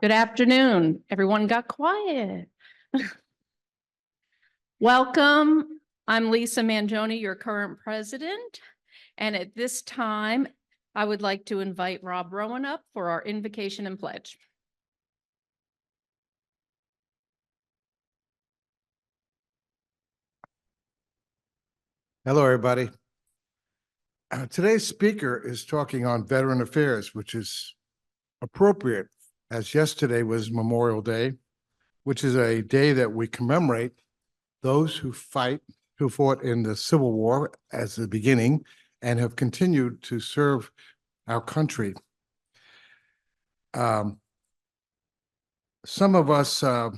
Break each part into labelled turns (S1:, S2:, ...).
S1: Good afternoon. Everyone got quiet. Welcome. I'm Lisa Mangione, your current president. And at this time, I would like to invite Rob Rowan up for our invocation and pledge.
S2: Hello, everybody. Today's speaker is talking on veteran affairs, which is appropriate as yesterday was Memorial Day, which is a day that we commemorate those who fought in the Civil War as the beginning and have continued to serve our country. Some of us, the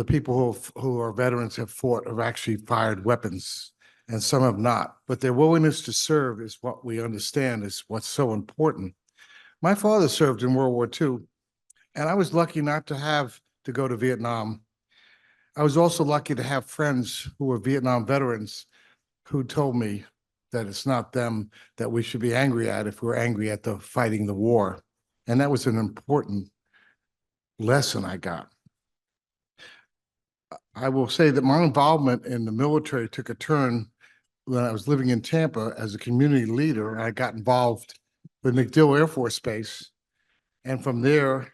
S2: people who are veterans have actually fired weapons, and some have not. But their willingness to serve is what we understand is what's so important. My father served in World War II, and I was lucky not to have to go to Vietnam. I was also lucky to have friends who were Vietnam veterans who told me that it's not them that we should be angry at if we're angry at the fighting the war. And that was an important lesson I got. I will say that my involvement in the military took a turn when I was living in Tampa as a community leader. I got involved with MacDill Air Force Base. And from there,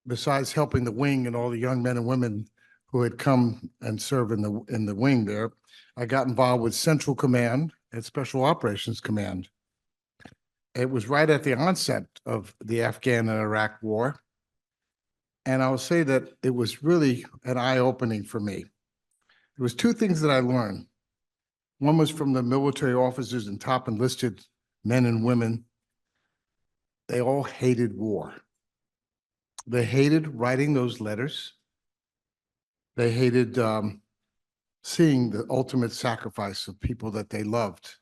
S2: besides helping the wing and all the young men and women who had come and served in the wing there, I got involved with Central Command and Special Operations Command. It was right at the onset of the Afghan and Iraq War. And I'll say that it was really an eye-opening for me. There was two things that I learned. One was from the military officers and top enlisted men and women. They all hated war. They hated writing those letters. They hated seeing the ultimate sacrifice of people that they loved.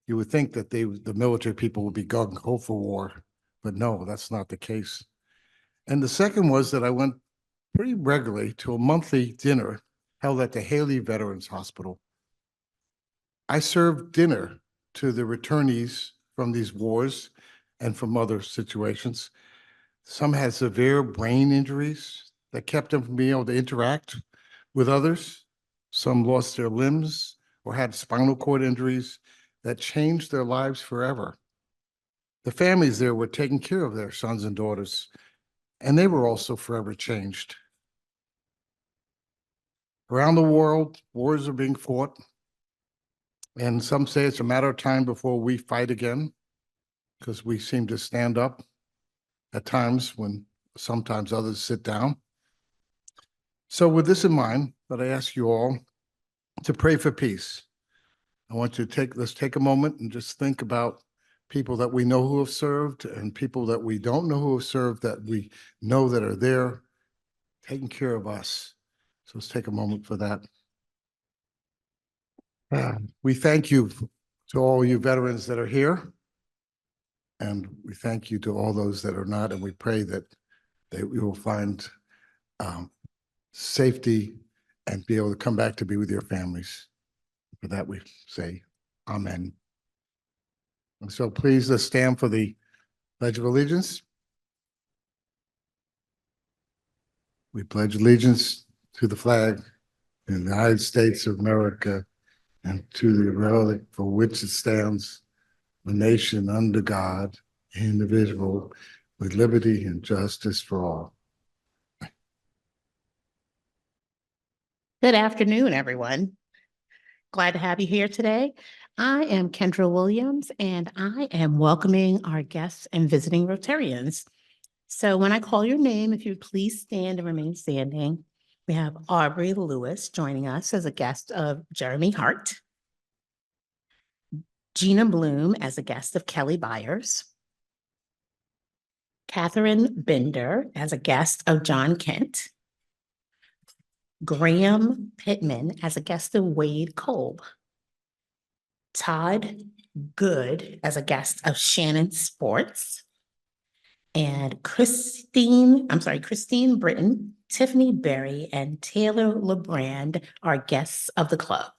S2: You would think that the military people would be gung-ho for war, but no, that's not the case. And the second was that I went pretty regularly to a monthly dinner held at the Haley Veterans Hospital. I served dinner to the returnees from these wars and from other situations. Some had severe brain injuries that kept them from being able to interact with others. Some lost their limbs or had spinal cord injuries that changed their lives forever. The families there were taking care of their sons and daughters, and they were also forever changed. Around the world, wars are being fought, and some say it's a matter of time before we fight again, because we seem to stand up at times when sometimes others sit down. So with this in mind, I ask you all to pray for peace. I want you to let's take a moment and just think about people that we know who have served and people that we don't know who have served that we know that are there taking care of us. So let's take a moment for that. We thank you to all you veterans that are here. And we thank you to all those that are not. And we pray that we will find safety and be able to come back to be with your families. For that we say, amen. And so please let's stand for the Pledge of Allegiance. We pledge allegiance to the flag in the United States of America and to the republic for which it stands, a nation under God, indivisible, with liberty and justice for all.
S3: Good afternoon, everyone. Glad to have you here today. I am Kendra Williams, and I am welcoming our guests and visiting Rotarians. So when I call your name, if you please stand and remain standing. We have Aubrey Lewis joining us as a guest of Jeremy Hart, Gina Bloom as a guest of Kelly Byers, Catherine Bender as a guest of John Kent, Graham Pittman as a guest of Wade Kolb, Todd Good as a guest of Shannon Sports, and Christine Britton, Tiffany Berry, and Taylor LeBrand are guests of the club.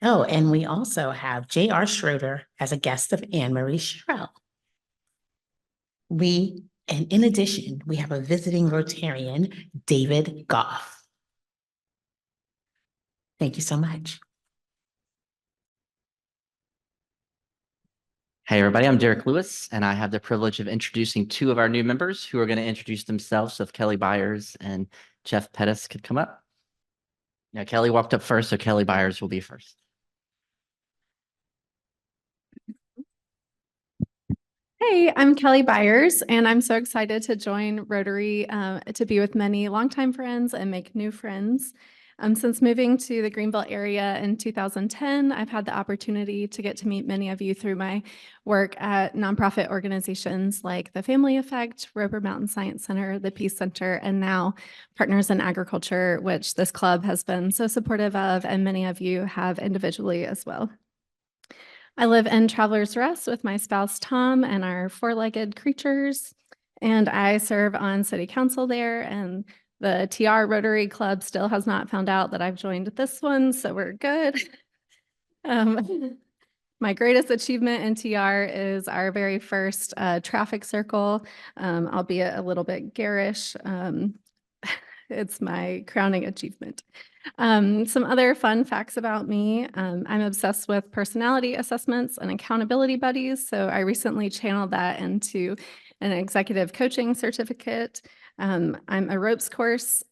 S3: Oh, and we also have J.R. Schroeder as a guest of Anne Marie Sherrill. And in addition, we have a visiting Rotarian, David Goff. Thank you so much.
S4: Hey everybody, I'm Derek Lewis, and I have the privilege of introducing two of our new members who are going to introduce themselves. So if Kelly Byers and Jeff Pettis could come up. Now, Kelly walked up first, so Kelly Byers will be first.
S5: Hey, I'm Kelly Byers, and I'm so excited to join Rotary to be with many longtime friends and make new friends. Since moving to the Greenville area in 2010, I've had the opportunity to get to meet many of you through my work at nonprofit organizations like the Family Effect, Roper Mountain Science Center, the Peace Center, and now Partners in Agriculture, which this club has been so supportive of, and many of you have individually as well. I live in Travelers Rest with my spouse, Tom, and our four-legged creatures, and I serve on city council there, and the TR Rotary Club still has not found out that I've joined this one, so we're good. My greatest achievement in TR is our very first traffic circle, albeit a little bit garish. It's my crowning achievement. Some other fun facts about me. I'm obsessed with personality assessments and accountability buddies. So I recently channeled that into an executive coaching certificate. I'm a ropes course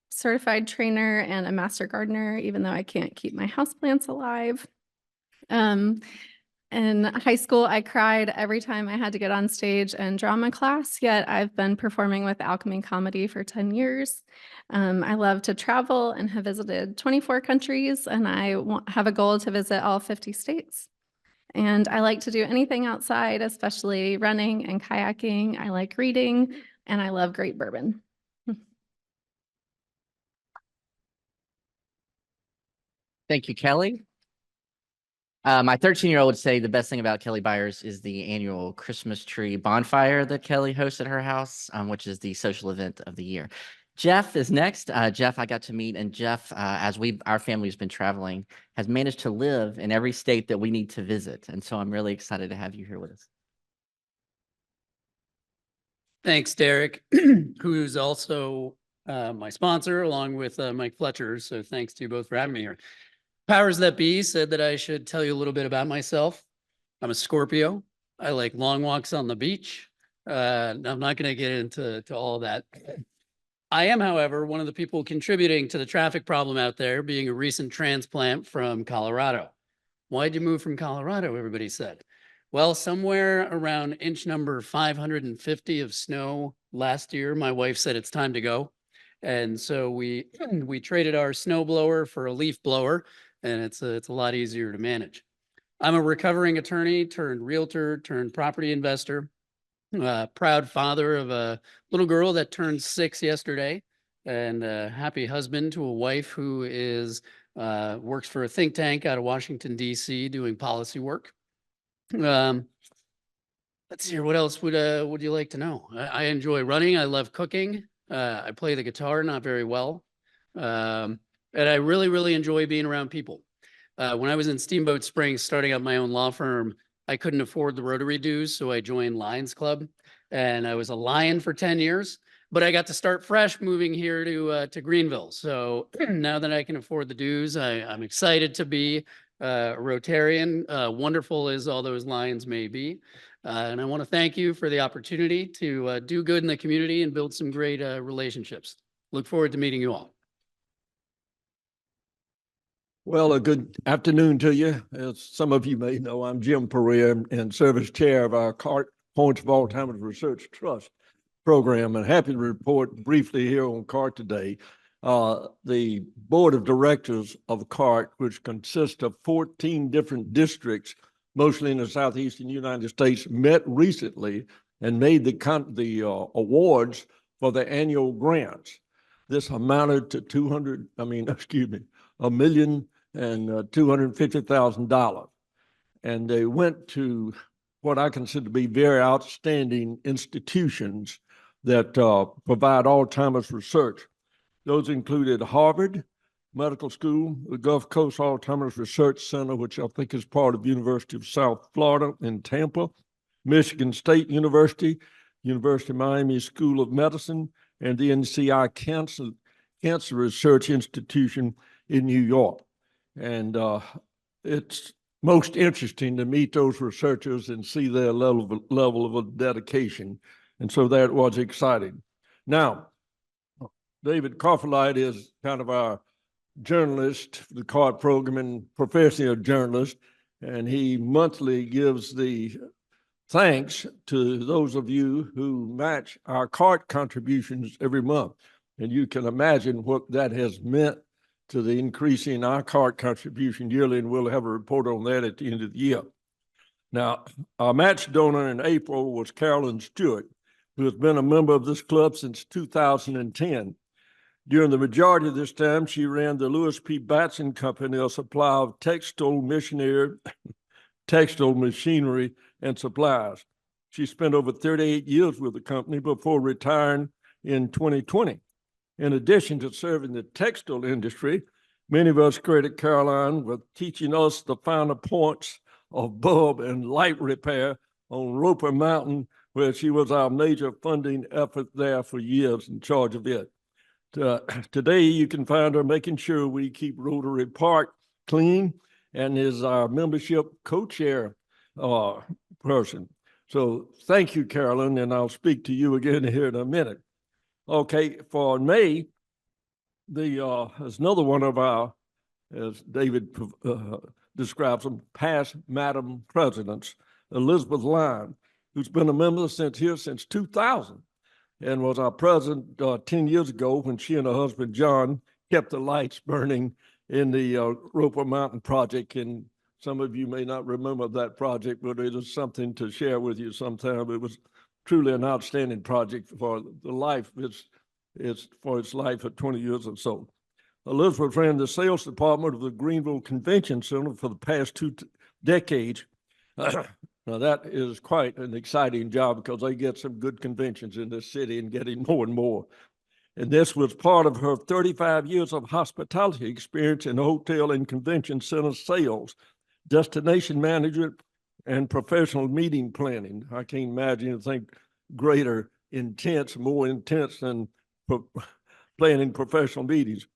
S5: certified trainer and a master gardener, even though I can't keep my houseplants alive. In high school, I cried every time I had to get on stage in drama class, yet I've been performing with Alchemy Comedy for 10 years. I love to travel and have visited 24 countries, and I have a goal to visit all 50 states. And I like to do anything outside, especially running and kayaking. I like reading, and I love great bourbon.
S4: Thank you, Kelly. My 13-year-old would say the best thing about Kelly Byers is the annual Christmas tree bonfire that Kelly hosts at her house, which is the social event of the year. Jeff is next. Jeff, I got to meet, and Jeff, as our family's been traveling, has managed to live in every state that we need to visit. And so I'm really excited to have you here with us.
S6: Thanks, Derek, who's also my sponsor, along with Mike Fletcher. So thanks to you both for having me here. Powers that be said that I should tell you a little bit about myself. I'm a Scorpio. I like long walks on the beach. I'm not going to get into all that. I am, however, one of the people contributing to the traffic problem out there, being a recent transplant from Colorado. Why'd you move from Colorado? Everybody said. Well, somewhere around inch number 550 of snow last year, my wife said it's time to go. And so we traded our snow blower for a leaf blower, and it's a lot easier to manage. I'm a recovering attorney turned realtor turned property investor, proud father of a little girl that turned 6 yesterday, and a happy husband to a wife who is works for a think tank out of Washington, D.C. doing policy work. Let's see here. What else would you like to know? I enjoy running. I love cooking. I play the guitar, not very well. And I really, really enjoy being around people. When I was in Steamboat Springs, starting up my own law firm, I couldn't afford the Rotary dues, so I joined Lions Club, and I was a Lion for 10 years. But I got to start fresh moving here to Greenville. So now that I can afford the dues, I'm excited to be a Rotarian, wonderful as all those Lions may be. And I want to thank you for the opportunity to do good in the community and build some great relationships. Look forward to meeting you all.
S7: Well, a good afternoon to you. As some of you may know, I'm Jim Perea and serve as chair of our CART, Points of Alzheimer's Research Trust program, and happy to report briefly here on CART today. The board of directors of CART, which consists of 14 different districts, mostly in the southeastern United States, met recently and made the awards for the annual grants. This amounted to $1,250,000. And they went to what I consider to be very outstanding institutions that provide Alzheimer's research. Those included Harvard Medical School, the Gulf Coast Alzheimer's Research Center, which I think is part of the University of South Florida in Tampa, Michigan State University, University of Miami School of Medicine, and the NCI Cancer Research Institution in New York. And it's most interesting to meet those researchers and see their level of dedication. And so that was exciting. Now, David Kofferleit is kind of our journalist for the CART program and professional journalist, and he monthly gives the thanks to those of you who match our CART contributions every month. And you can imagine what that has meant to the increase in our CART contribution yearly, and we'll have a report on that at the end of the year. Now, our match donor in April was Carolyn Stewart, who has been a member of this club since 2010. During the majority of this time, she ran the Lewis P. Batson Company, a supply of textile machinery and supplies. She spent over 38 years with the company before retiring in 2020. In addition to serving the textile industry, many of us credit Caroline with teaching us the finer points of bulb and light repair on Roper Mountain, where she was our major funding effort there for years in charge of it. Today, you can find her making sure we keep Rotary Park clean and is our membership co-chair person. So thank you, Carolyn, and I'll speak to you again here in a minute. Okay, for May, there's another one of our, as David describes them, past Madam Presidents, Elizabeth Lyon, who's been a member since 2000. And was our president 10 years ago when she and her husband, John, kept the lights burning in the Roper Mountain project. And some of you may not remember that project, but it is something to share with you sometime. It was truly an outstanding project for the life. It's for its life for 20 years or so. Elizabeth ran the sales department of the Greenville Convention Center for the past 2 decades. Now, that is quite an exciting job because they get some good conventions in this city and getting more and more. And this was part of her 35 years of hospitality experience in hotel and convention center sales, destination management, and professional meeting planning. I can't imagine anything greater, more intense than planning professional meetings.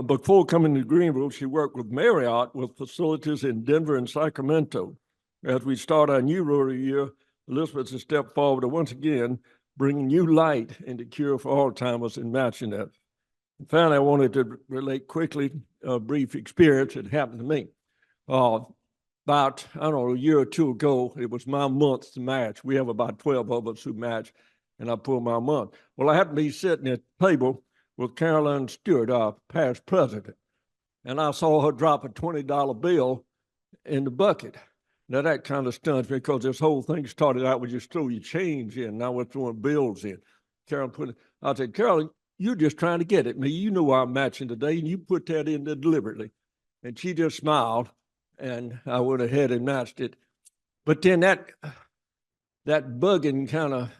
S7: Before coming to Greenville, she worked with Marriott with facilities in Denver and Sacramento. As we start our new Rotary year, Elizabeth has stepped forward to once again bring new light into Cure for Alzheimer's and matching that. And finally, I wanted to relate quickly a brief experience that happened to me. About, a year or two ago, it was my month to match. We have about 12 of us who match, and I pulled my month. Well, I happened to be sitting at the table with Caroline Stewart, our past president, and I saw her drop a $20 bill in the bucket. Now, that kind of stuns me because this whole thing started out with just throw your change in. Now we're throwing bills in. I said, Carolyn, you're just trying to get at me. You know I'm matching today, and you put that in there deliberately. And she just smiled, and I went ahead and matched it. But then that bugging kind of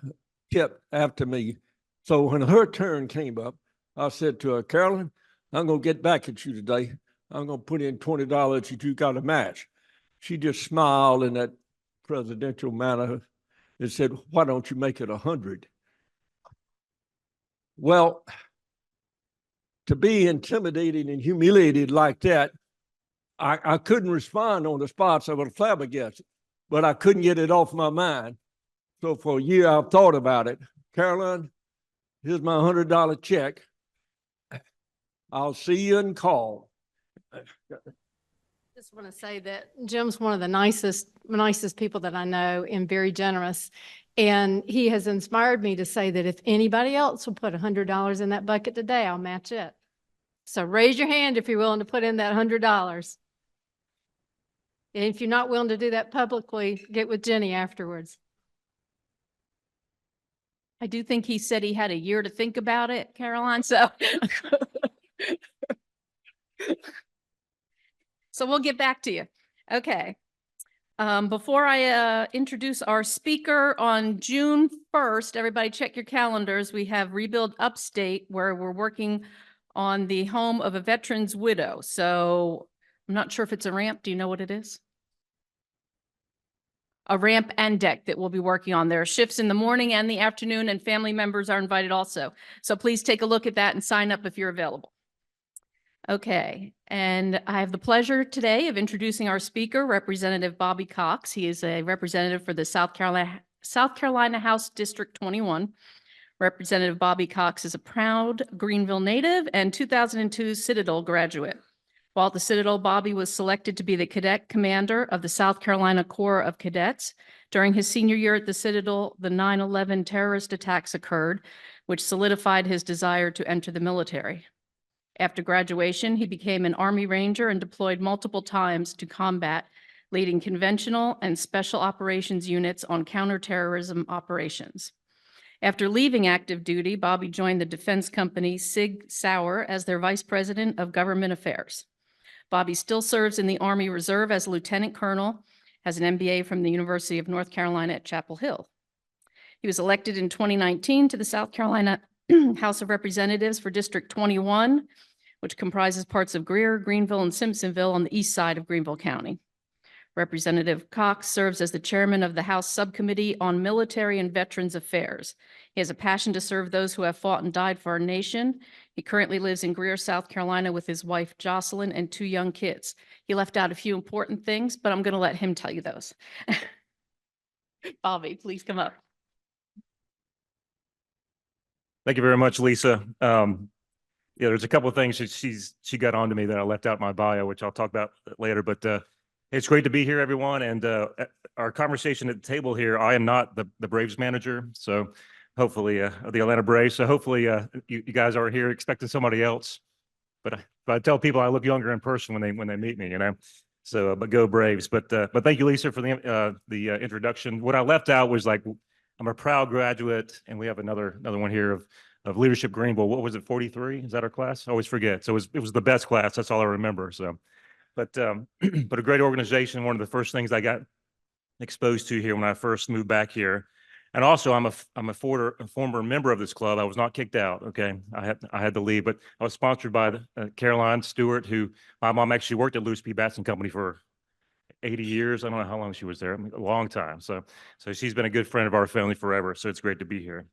S7: kept after me. So when her turn came up, I said to her, Carolyn, I'm going to get back at you today. I'm going to put in $20 that you got to match. She just smiled in that presidential manner and said, why don't you make it 100? Well, to be intimidated and humiliated like that, I couldn't respond on the spot, so I was flabbergasted, but I couldn't get it off my mind. So for a year, I've thought about it. Caroline, here's my $100 check. I'll see you in call.
S8: Just want to say that Jim's one of the nicest people that I know and very generous. And he has inspired me to say that if anybody else will put $100 in that bucket today, I'll match it. So raise your hand if you're willing to put in that $100. And if you're not willing to do that publicly, get with Jenny afterwards.
S1: I do think he said he had a year to think about it, Caroline, so. So we'll get back to you. Okay. Before I introduce our speaker on June 1st, everybody check your calendars. We have Rebuild Upstate, where we're working on the home of a veteran's widow. So I'm not sure if it's a ramp. Do you know what it is? a ramp and deck that we'll be working on. There are shifts in the morning and the afternoon, and family members are invited also. So please take a look at that and sign up if you're available. Okay, and I have the pleasure today of introducing our speaker, Representative Bobby Cox. He is a representative for the South Carolina House District 21. Representative Bobby Cox is a proud Greenville native and 2002 Citadel graduate. While at the Citadel, Bobby was selected to be the cadet commander of the South Carolina Corps of Cadets. During his senior year at the Citadel, the 9/11 terrorist attacks occurred, which solidified his desire to enter the military. After graduation, he became an Army Ranger and deployed multiple times to combat, leading conventional and special operations units on counterterrorism operations. After leaving active duty, Bobby joined the defense company Sig Sauer as their vice president of government affairs. Bobby still serves in the Army Reserve as a lieutenant colonel, has an MBA from the University of North Carolina at Chapel Hill. He was elected in 2019 to the South Carolina House of Representatives for District 21, which comprises parts of Greer, Greenville, and Simpsonville on the east side of Greenville County. Representative Cox serves as the chairman of the House Subcommittee on Military and Veterans Affairs. He has a passion to serve those who have fought and died for our nation. He currently lives in Greer, South Carolina with his wife Jocelyn and 2 young kids. He left out a few important things, but I'm going to let him tell you those. Bobby, please come up.
S9: Thank you very much, Lisa. Yeah, there's a couple of things she got onto me that I left out in my bio, which I'll talk about later, but it's great to be here, everyone. And our conversation at the table here, I am not the Braves manager, so hopefully the Atlanta Braves. So hopefully you guys are here expecting somebody else. But I tell people I look younger in person when they meet me, you know. So but go Braves. But thank you, Lisa, for the introduction. What I left out was like I'm a proud graduate, and we have another one here of Leadership Greenville. What was it, 43? Is that our class? I always forget. So it was the best class. That's all I remember. So. But a great organization. One of the first things I got exposed to here when I first moved back here, and also I'm a former member of this club. I was not kicked out. Okay, I had to leave, but I was sponsored by Caroline Stewart, who my mom actually worked at Lewis P. Batson Company for 80 years. I don't know how long she was there. A long time. So she's been a good friend of our family forever. So it's great to be here.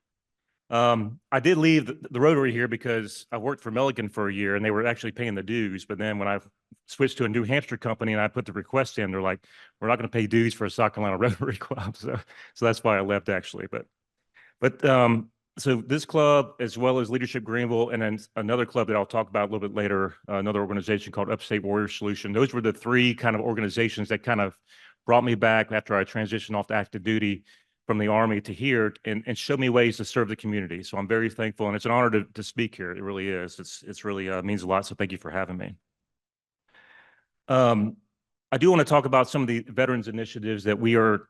S9: I did leave the Rotary here because I worked for Milliken for a year and they were actually paying the dues. But then when I switched to a New Hampshire company and I put the request in, they're like, we're not going to pay dues for a South Carolina Rotary Club. So that's why I left actually. But so this club, as well as Leadership Greenville, and then another club that I'll talk about a little bit later, another organization called Upstate Warrior Solution. Those were the 3 kind of organizations that kind of brought me back after I transitioned off to active duty from the Army to here and showed me ways to serve the community. So I'm very thankful, and it's an honor to speak here. It really is. It's really means a lot. So thank you for having me. I do want to talk about some of the veterans initiatives that we are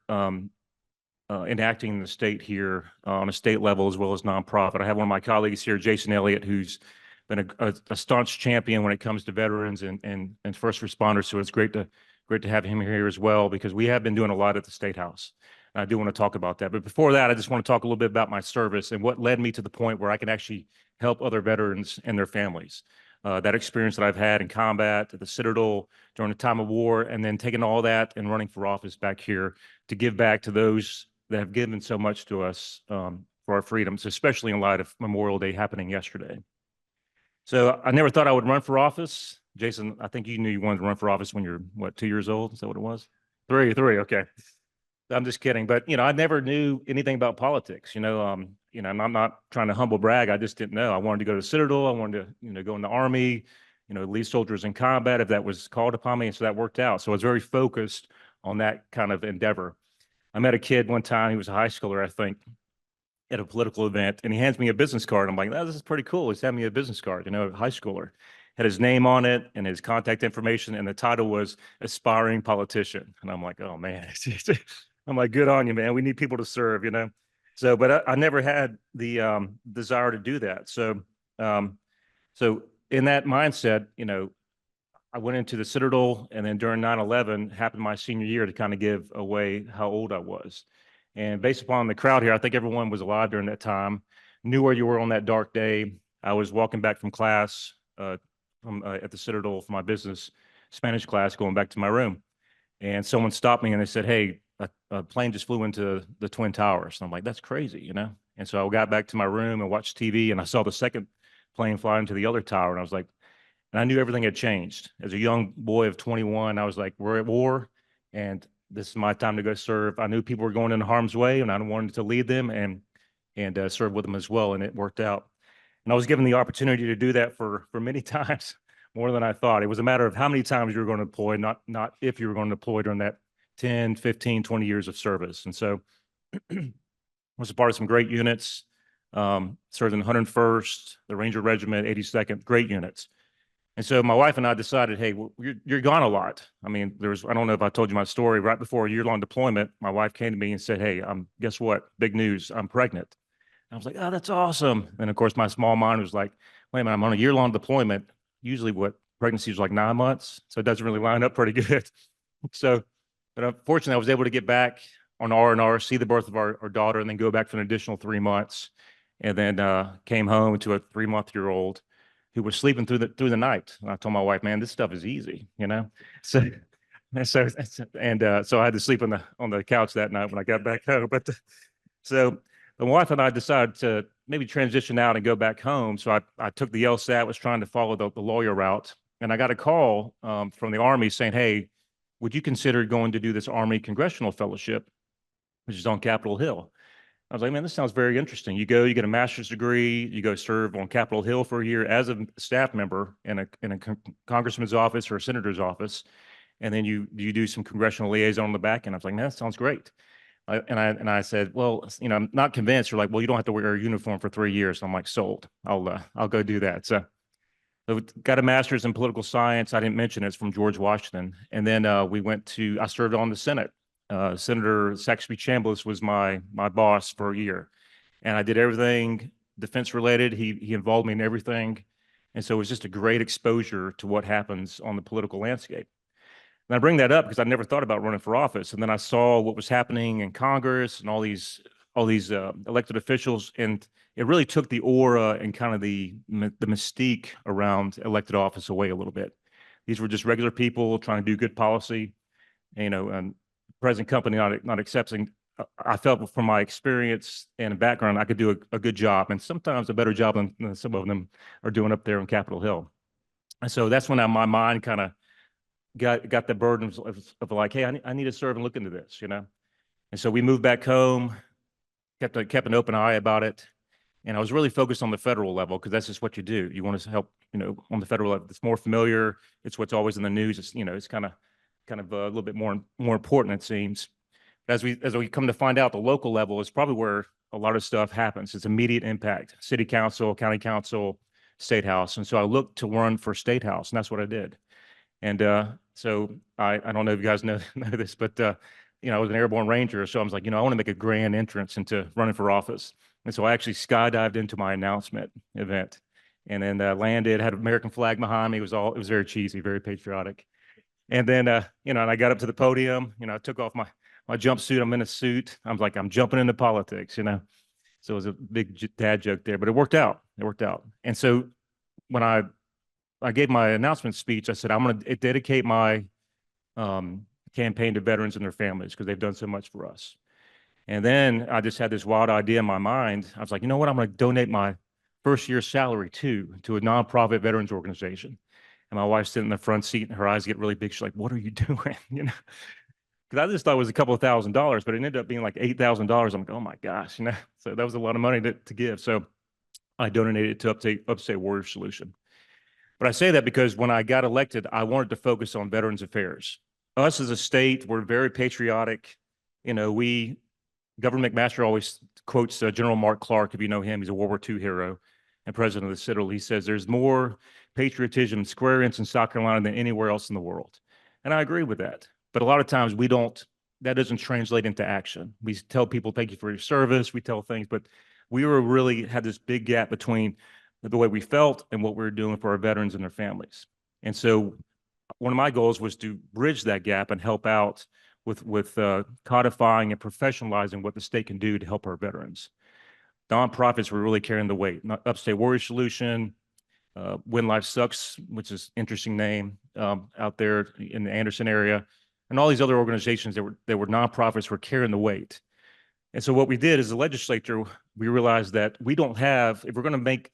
S9: enacting in the state here on a state level as well as nonprofit. I have one of my colleagues here, Jason Elliott, who's been a staunch champion when it comes to veterans and first responders. So it's great to have him here as well, because we have been doing a lot at the State House. I do want to talk about that. But before that, I just want to talk a little bit about my service and what led me to the point where I can actually help other veterans and their families. That experience that I've had in combat, at the Citadel, during the time of war, and then taking all that and running for office back here to give back to those that have given so much to us for our freedoms, especially in light of Memorial Day happening yesterday. So I never thought I would run for office. Jason, I think you knew you wanted to run for office when you're, what, 2 years old? Is that what it was? Three, okay. I'm just kidding. But, I never knew anything about politics, and I'm not trying to humble brag. I just didn't know. I wanted to go to Citadel. I wanted to, go in the Army, lead soldiers in combat if that was called upon me. And so that worked out. So I was very focused on that kind of endeavor. I met a kid one time. He was a high schooler, I think, at a political event, and he hands me a business card. I'm like, oh, this is pretty cool. He's handing me a business card, a high schooler. Had his name on it and his contact information, and the title was Aspiring Politician. And I'm like, oh, man. I'm like, good on you, man. We need people to serve, So, but I never had the desire to do that. So, so in that mindset, I went into the Citadel, and then during 9/11 happened my senior year to kind of give away how old I was. And based upon the crowd here, I think everyone was alive during that time, knew where you were on that dark day. I was walking back from class at the Citadel for my business Spanish class, going back to my room. And someone stopped me and they said, hey, a plane just flew into the Twin Towers. And I'm like, that's crazy, you know? And so I got back to my room and watched TV, and I saw the second plane fly into the other tower. And I was like, and I knew everything had changed. As a young boy of 21, I was like, we're at war, and this is my time to go serve. I knew people were going into harm's way, and I wanted to lead them and serve with them as well. And it worked out. And I was given the opportunity to do that for many times, more than I thought. It was a matter of how many times you were going to deploy, not if you were going to deploy during that 10, 15, 20 years of service. And so was a part of some great units, served in the 101st, the Ranger Regiment, 82nd, great units. And so my wife and I decided, hey, well, you're gone a lot. I mean, I don't know if I told you my story, right before a year-long deployment, my wife came to me and said, hey, guess what? Big news, I'm pregnant. And I was like, oh, that's awesome. And of course, my small mind was like, wait a minute, I'm on a year-long deployment. Usually what pregnancy is like 9 months. So it doesn't really line up pretty good. So, but unfortunately, I was able to get back on R&R, see the birth of our daughter, and then go back for an additional 3 months. And then came home to a 3-month-old who was sleeping through the night. And I told my wife, man, this stuff is easy, you know? So I had to sleep on the couch that night when I got back home. But so the wife and I decided to maybe transition out and go back home. So I took the LSAT, was trying to follow the lawyer route. And I got a call from the Army saying, hey, would you consider going to do this Army Congressional Fellowship, which is on Capitol Hill? I was like, man, this sounds very interesting. You go, you get a master's degree, you go serve on Capitol Hill for a year as a staff member in a congressman's office or a senator's office, and then you do some congressional liaison on the back end. I was like, man, that sounds great. I said, well, you know, I'm not convinced. You're like, well, you don't have to wear a uniform for 3 years. I'm like, sold. I'll go do that. So got a master's in political science. I didn't mention it's from George Washington, and then I served on the Senate. Senator Saxby Chambliss was my boss for a year, and I did everything defense related. He involved me in everything, and so it was just a great exposure to what happens on the political landscape. And I bring that up because I never thought about running for office, and then I saw what was happening in Congress and all these elected officials, and it really took the aura and kind of the mystique around elected office away a little bit. These were just regular people trying to do good policy, you know, and present company not accepting. I felt from my experience and background, I could do a good job, and sometimes a better job than some of them are doing up there on Capitol Hill. And so that's when my mind kind of got the burden of like, hey, I need to serve and look into this, you know? And so we moved back home, kept an open eye about it. And I was really focused on the federal level because that's just what you do. You want to help, you know, on the federal level. It's more familiar. It's what's always in the news. It's, you know, it's kind of a little bit more important, it seems. As we come to find out, the local level is probably where a lot of stuff happens. It's immediate impact. City council, county council, state house. And so I looked to run for state house, and that's what I did. And so I don't know if you guys know this, but you know, I was an airborne ranger, so I was like, you know, I want to make a grand entrance into running for office. And so I actually skydived into my announcement event, and then landed, had an American flag behind me. It was very cheesy, very patriotic. And then you know, and I got up to the podium, you know, I took off my jumpsuit. I'm in a suit. I'm like, I'm jumping into politics, you know. So it was a big dad joke there, but it worked out. It worked out. And so when I gave my announcement speech, I said, I'm going to dedicate my campaign to veterans and their families because they've done so much for us. And then I just had this wild idea in my mind. I was like, you know what? I'm going to donate my first year's salary to a nonprofit veterans organization. And my wife's sitting in the front seat and her eyes get really big. She's like, what are you doing? You know, because I just thought it was a couple of $1,000s, but it ended up being like $8,000. I'm like, oh my gosh, you know, so that was a lot of money to give. So I donated it to Upstate Warrior Solution. But I say that because when I got elected, I wanted to focus on veterans affairs. Us as a state, we're very patriotic. You know, Governor McMaster always quotes General Mark Clark, if you know him. He's a World War II hero and president of the Citadel. He says, there's more patriotism in Square Inch in South Carolina than anywhere else in the world. And I agree with that. But a lot of times that doesn't translate into action. We tell people, thank you for your service. We tell things, but we really had this big gap between the way we felt and what we were doing for our veterans and their families. And so one of my goals was to bridge that gap and help out with codifying and professionalizing what the state can do to help our veterans. Nonprofits were really carrying the weight. Upstate Warrior Solution, When Life Sucks, which is an interesting name out there in the Anderson area. and all these other organizations that were nonprofits were carrying the weight. And so what we did as a legislature, we realized that we don't have, if we're going to make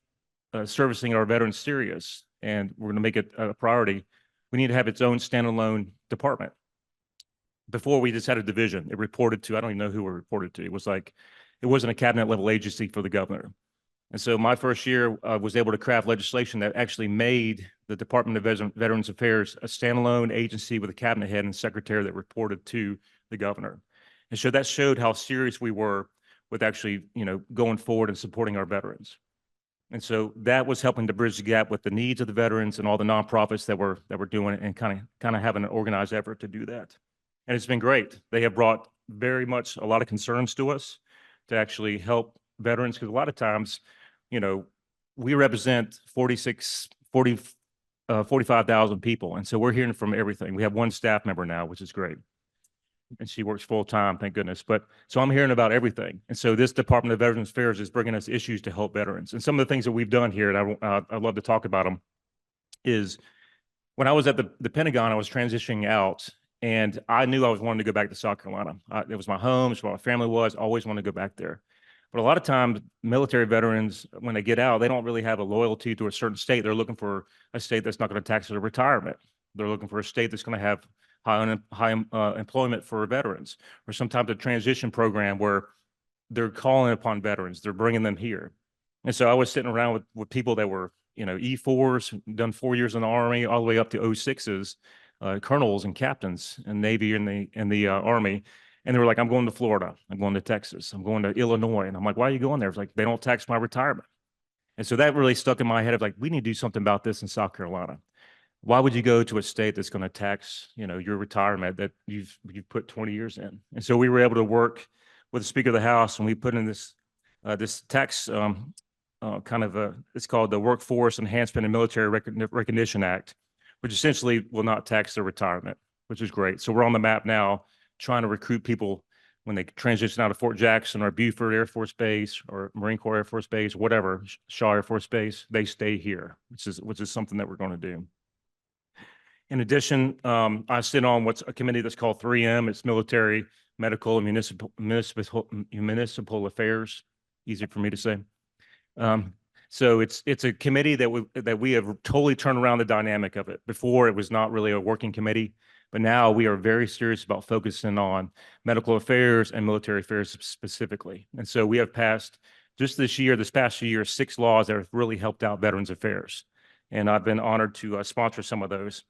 S9: servicing our veterans serious and we're going to make it a priority, we need to have its own standalone department. Before, we just had a division. It reported to, I don't even know who it reported to. It was like, it wasn't a cabinet level agency for the governor. And so my first year was able to craft legislation that actually made the Department of Veterans Affairs a standalone agency with a cabinet head and secretary that reported to the governor. And so that showed how serious we were with actually, going forward and supporting our veterans. And so that was helping to bridge the gap with the needs of the veterans and all the nonprofits that were doing it, and kind of having an organized effort to do that. And it's been great. They have brought very much a lot of concerns to us to actually help veterans, because a lot of times, we represent 45,000 people. And so we're hearing from everything. We have one staff member now, which is great. And she works full time, thank goodness. But so I'm hearing about everything. And so this Department of Veterans Affairs is bringing us issues to help veterans. And some of the things that we've done here, and I'd love to talk about them, is when I was at the Pentagon, I was transitioning out, and I knew I was wanting to go back to South Carolina. It was my home, it's where my family was, always wanted to go back there. But a lot of times, military veterans, when they get out, they don't really have a loyalty to a certain state. They're looking for a state that's not going to tax their retirement. They're looking for a state that's going to have high employment for veterans, or sometimes a transition program where they're calling upon veterans. They're bringing them here. And so I was sitting around with people that were, E4s, done 4 years in the Army, all the way up to 06s, colonels and captains in Navy and the Army. And they were like, I'm going to Florida. I'm going to Texas. I'm going to Illinois. And I'm like, why are you going there? It's like, they don't tax my retirement. And so that really stuck in my head of like, we need to do something about this in South Carolina. Why would you go to a state that's going to tax, your retirement that you've put 20 years in? And so we were able to work with the Speaker of the House, and we put in this tax it's called the Workforce Enhancement and Military Recognition Act, which essentially will not tax their retirement, which is great. So we're on the map now, trying to recruit people when they transition out of Fort Jackson or Beaufort Air Force Base or Marine Corps Air Force Base, whatever, Shaw Air Force Base, they stay here, which is something that we're going to do. In addition, I sit on what's a committee that's called 3M. It's Military, Medical, and Municipal Affairs. Easy for me to say. So it's a committee that we have totally turned around the dynamic of it. Before, it was not really a working committee, but now we are very serious about focusing on medical affairs and military affairs specifically. And so we have passed just this past year, 6 laws that have really helped out Veterans Affairs. And I've been honored to sponsor some of those.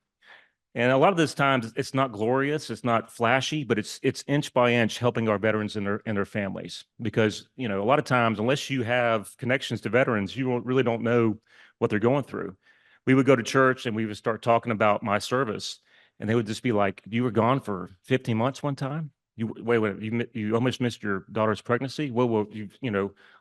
S9: And a lot of those times, it's not glorious, it's not flashy, but it's inch by inch helping our veterans and their families. Because, a lot of times, unless you have connections to veterans, you really don't know what they're going through. We would go to church and we would start talking about my service, and they would just be like, you were gone for 15 months one time? Wait, you almost missed your daughter's pregnancy? Well,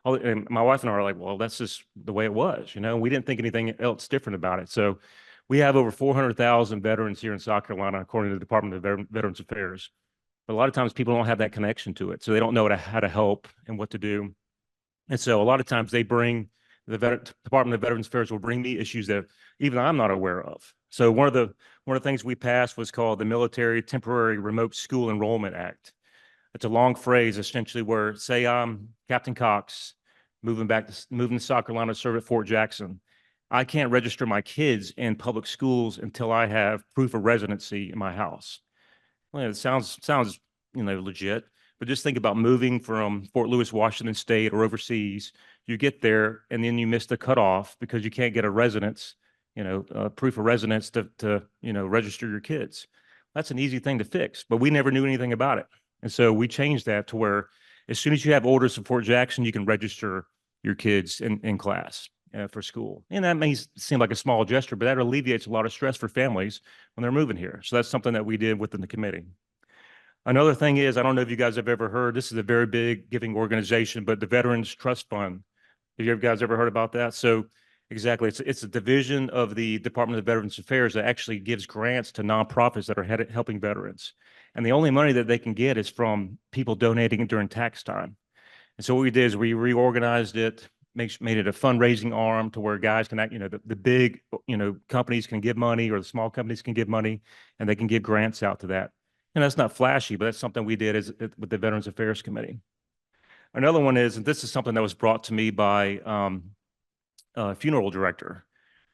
S9: and my wife and I are like, well, that's just the way it was, we didn't think anything else different about it. So we have over 400,000 veterans here in South Carolina, according to the Department of Veterans Affairs. But a lot of times people don't have that connection to it, so they don't know how to help and what to do. And so a lot of times Department of Veterans Affairs will bring me issues that even I'm not aware of. So one of the things we passed was called the Military Temporary Remote School Enrollment Act. It's a long phrase, essentially, where say I'm Captain Cox, moving to South Carolina to serve at Fort Jackson. I can't register my kids in public schools until I have proof of residency in my house. Well, it sounds legit, but just think about moving from Fort Lewis, Washington State, or overseas. You get there and then you miss the cutoff because you can't get a residence, proof of residence to register your kids. That's an easy thing to fix, but we never knew anything about it. And so we changed that to where as soon as you have orders from Fort Jackson, you can register your kids in class. For school. And that may seem like a small gesture, but that alleviates a lot of stress for families when they're moving here. So that's something that we did within the committee. Another thing is, I don't know if you guys have ever heard, this is a very big giving organization, but the Veterans Trust Fund. Have you guys ever heard about that? So exactly, it's a division of the Department of Veterans Affairs that actually gives grants to nonprofits that are helping veterans. And the only money that they can get is from people donating during tax time. And so what we did is we reorganized it, made it a fundraising arm to where guys can, the big, companies can give money, or the small companies can give money, and they can give grants out to that. And that's not flashy, but that's something we did with the Veterans Affairs Committee. Another one is, and this is something that was brought to me by a funeral director.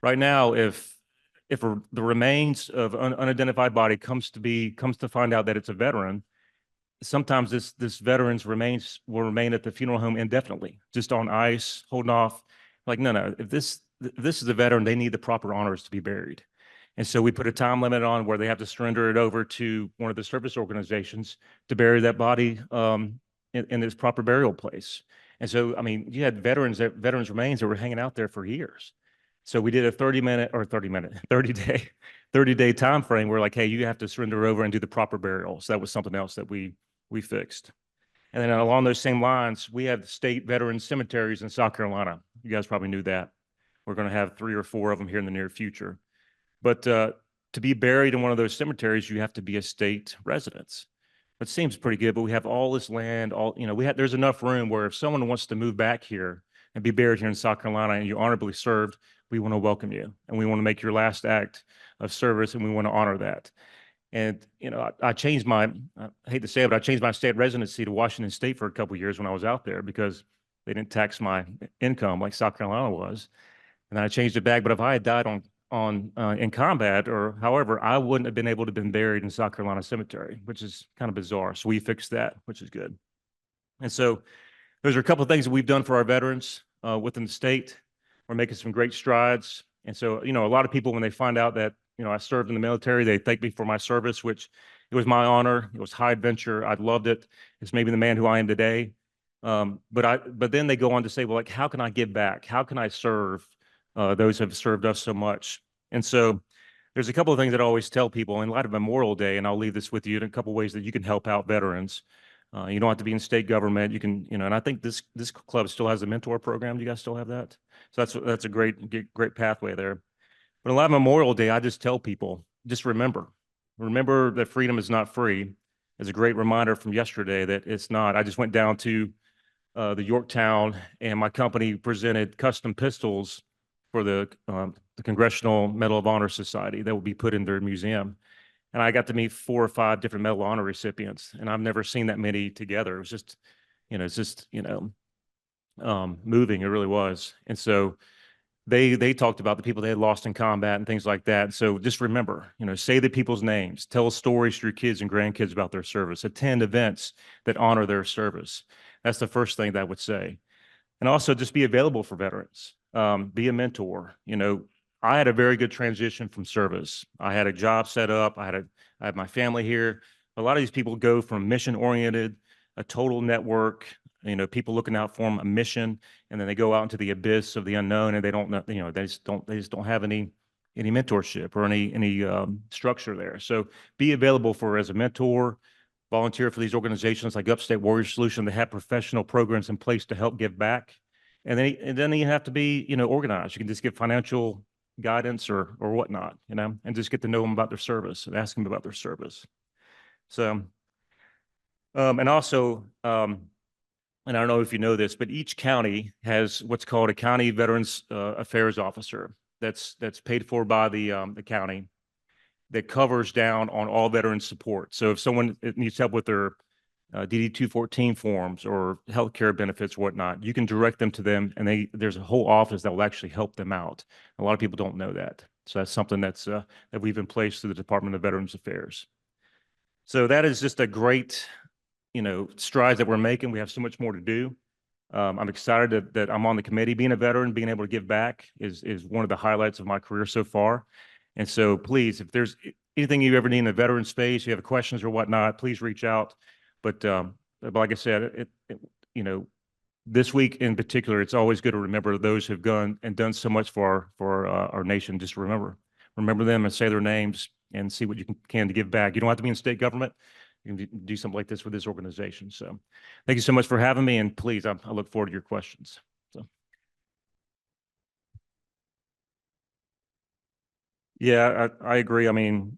S9: Right now, if the remains of an unidentified body comes to find out that it's a veteran, sometimes this veteran's remains will remain at the funeral home indefinitely, just on ice, holding off. Like, no, if this is a veteran, they need the proper honors to be buried. And so we put a time limit on where they have to surrender it over to one of the service organizations to bury that body in its proper burial place. And so, I mean, you had veterans remains that were hanging out there for years. So we did a 30-day time frame where, like, hey, you have to surrender over and do the proper burial. So that was something else that we fixed. And then along those same lines, we have state veteran cemeteries in South Carolina. You guys probably knew that. We're going to have 3 or 4 of them here in the near future. But to be buried in one of those cemeteries, you have to be a state resident. It seems pretty good, but we have all this land, there's enough room where if someone wants to move back here and be buried here in South Carolina and you honorably served, we want to welcome you and we want to make your last act of service and we want to honor that. And, I changed I hate to say it, but I changed my state residency to Washington State for a couple of years when I was out there because they didn't tax my income like South Carolina was. And then I changed it back. But if I had died in combat or however, I wouldn't have been able to have been buried in South Carolina Cemetery, which is kind of bizarre. So we fixed that, which is good. And so those are a couple of things that we've done for our veterans within the state. We're making some great strides. And so, a lot of people, when they find out that, I served in the military, they thank me for my service, which it was my honor. It was high adventure. I loved it. It's maybe the man who I am today. But then they go on to say, well, like, how can I give back? How can I serve those who have served us so much? And so there's a couple of things that I always tell people in light of Memorial Day, and I'll leave this with you in a couple of ways that you can help out veterans. You don't have to be in state government. You can, and I think this club still has a mentor program. Do you guys still have that? So that's a great pathway there. But a lot of Memorial Day, I just tell people, just remember that freedom is not free. It's a great reminder from yesterday that it's not. I just went down to the Yorktown, and my company presented custom pistols for the Congressional Medal of Honor Society that will be put in their museum. And I got to meet 4 or 5 different Medal of Honor recipients, and I've never seen that many together. It was just, moving. It really was. And so they talked about the people they had lost in combat and things like that. So just remember, say the people's names, tell stories to your kids and grandkids about their service, attend events that honor their service. That's the first thing that I would say. And also just be available for veterans, be a mentor. I had a very good transition from service. I had a job set up. I had my family here. A lot of these people go from mission oriented, a total network, people looking out for them, a mission, and then they go out into the abyss of the unknown, and they don't know, they just don't have any mentorship or any structure there. So be available as a mentor, volunteer for these organizations like Upstate Warrior Solution that have professional programs in place to help give back. And then you have to be, organized. You can just give financial guidance or whatnot, and just get to know them about their service and ask them about their service. So, and also, and I don't know if you know this, but each county has what's called a county veterans affairs officer that's paid for by the county that covers down on all veteran support. So if someone needs help with their DD-214 forms or healthcare benefits or whatnot, you can direct them to them, and there's a whole office that will actually help them out. A lot of people don't know that. So that's something that we've in place through the Department of Veterans Affairs. So that is just a great, strides that we're making. We have so much more to do. I'm excited that I'm on the committee. Being a veteran, being able to give back is one of the highlights of my career so far. And so please, if there's anything you ever need in the veteran space, you have questions or whatnot, please reach out. But like I said, this week in particular, it's always good to remember those who've gone and done so much for our nation. Just remember them and say their names and see what you can to give back. You don't have to be in state government. You can do something like this with this organization. So thank you so much for having me. And please, I look forward to your questions. So. Yeah, I agree. I mean,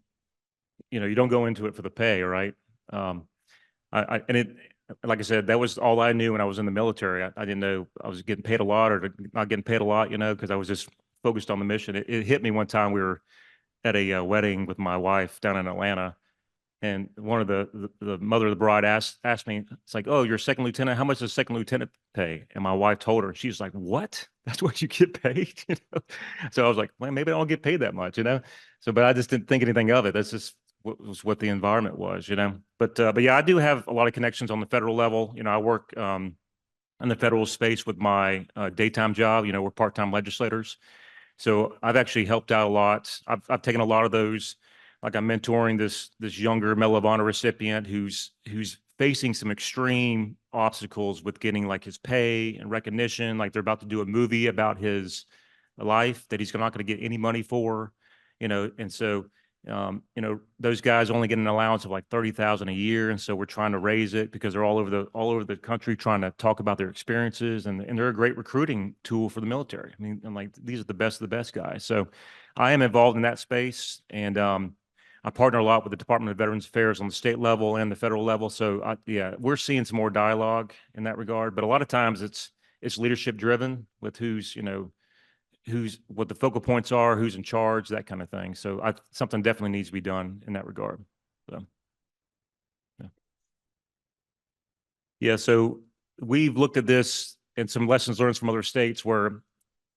S9: you don't go into it for the pay, right? Like I said, that was all I knew when I was in the military. I didn't know I was getting paid a lot or not getting paid a lot, because I was just focused on the mission. It hit me one time. We were at a wedding with my wife down in Atlanta, And one of the mother of the bride asked me, it's like, oh, you're a second lieutenant. How much does a second lieutenant pay? And my wife told her, she's like, what? That's what you get paid? You know? So I was like, well, maybe I don't get paid that much, you know? So, but I just didn't think anything of it. That's just what the environment was, you know? But yeah, I do have a lot of connections on the federal level. You know, I work in the federal space with my daytime job. You know, we're part-time legislators. So I've actually helped out a lot. I've taken a lot of those. Like I'm mentoring this younger Medal of Honor recipient who's facing some extreme obstacles with getting like his pay and recognition. Like they're about to do a movie about his life that he's not going to get any money for, you know. And so, you know, those guys only get an allowance of like 30,000 a year, and so we're trying to raise it because they're all over the country trying to talk about their experiences, and they're a great recruiting tool for the military. I mean, and like these are the best of the best guys. So, I am involved in that space, and I partner a lot with the Department of Veterans Affairs on the state level and the federal level. So yeah, we're seeing some more dialogue in that regard, but a lot of times it's leadership driven with who's, you know, what the focal points are, who's in charge, that kind of thing. So something definitely needs to be done in that regard. So yeah. Yeah, so we've looked at this and some lessons learned from other states where,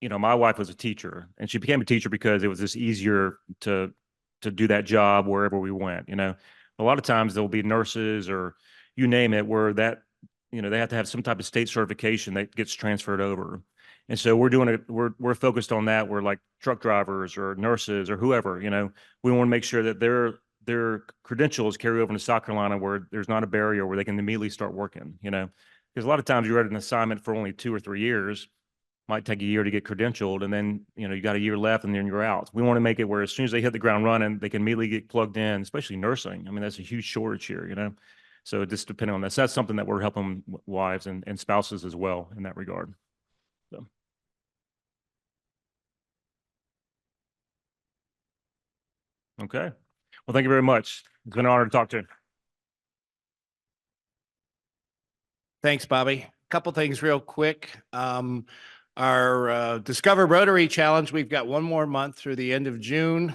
S9: you know, my wife was a teacher and she became a teacher because it was just easier to do that job wherever we went. You know, a lot of times there'll be nurses or you name it where that, you know, they have to have some type of state certification that gets transferred over. And so we're doing it, we're focused on that. We're like truck drivers or nurses or whoever, you know, we want to make sure that their credentials carry over to South Carolina where there's not a barrier where they can immediately start working, you know, because a lot of times you're at an assignment for only 2 or 3 years. Might take a year to get credentialed, and then, you know, you got a year left and then you're out. We want to make it where as soon as they hit the ground running, they can immediately get plugged in, especially nursing. I mean, that's a huge shortage here, you know? So just depending on this, that's something that we're helping wives and spouses as well in that regard. So. Okay. Well, thank you very much. It's been an honor to talk to you.
S10: Thanks, Bobby. Couple things real quick. Our Discover Rotary Challenge, we've got one more month through the end of June.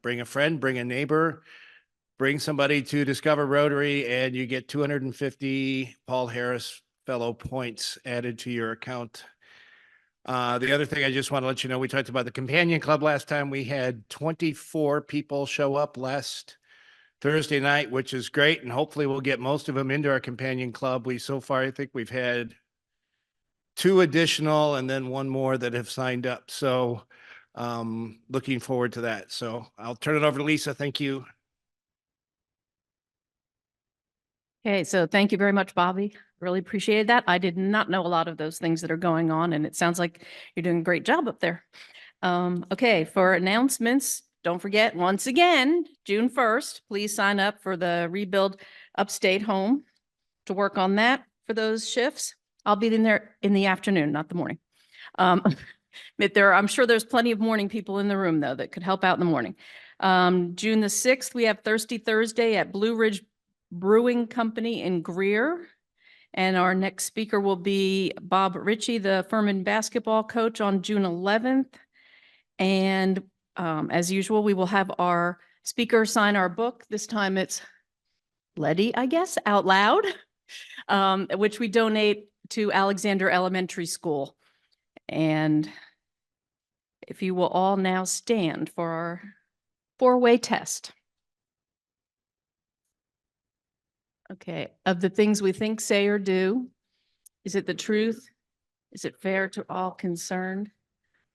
S10: Bring a friend, bring a neighbor, bring somebody to Discover Rotary, and you get 250 Paul Harris Fellow points added to your account. The other thing I just want to let you know, we talked about the Companion Club last time. We had 24 people show up last Thursday night, which is great, and hopefully we'll get most of them into our Companion Club. So far, I think we've had 2 additional and then 1 more that have signed up. So looking forward to that. So I'll turn it over to Lisa. Thank you.
S1: Okay, so thank you very much, Bobby. Really appreciated that. I did not know a lot of those things that are going on, and it sounds like you're doing a great job up there. Okay, for announcements, don't forget, once again, June 1st, please sign up for the Rebuild Upstate home to work on that for those shifts. I'll be in there in the afternoon, not the morning. But I'm sure there's plenty of morning people in the room, though, that could help out in the morning. June the 6th, we have Thirsty Thursday at Blue Ridge Brewing Company in Greer. And our next speaker will be Bob Ritchie, the Furman basketball coach, on June 11th. And as usual, we will have our speaker sign our book. This time it's Letty, I guess, out loud, which we donate to Alexander Elementary School. And if you will all now stand for our 4-way test. Okay, of the things we think, say, or do, is it the truth? Is it fair to all concerned?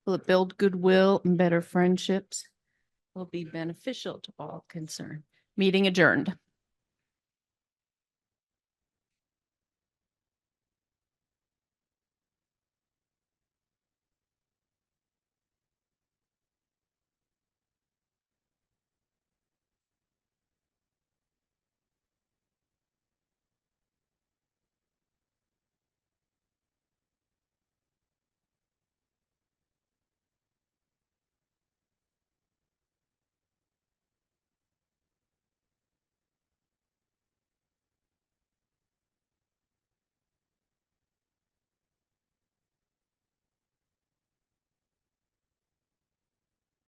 S1: Will it build goodwill and better friendships? Will it be beneficial to all concerned? Meeting adjourned.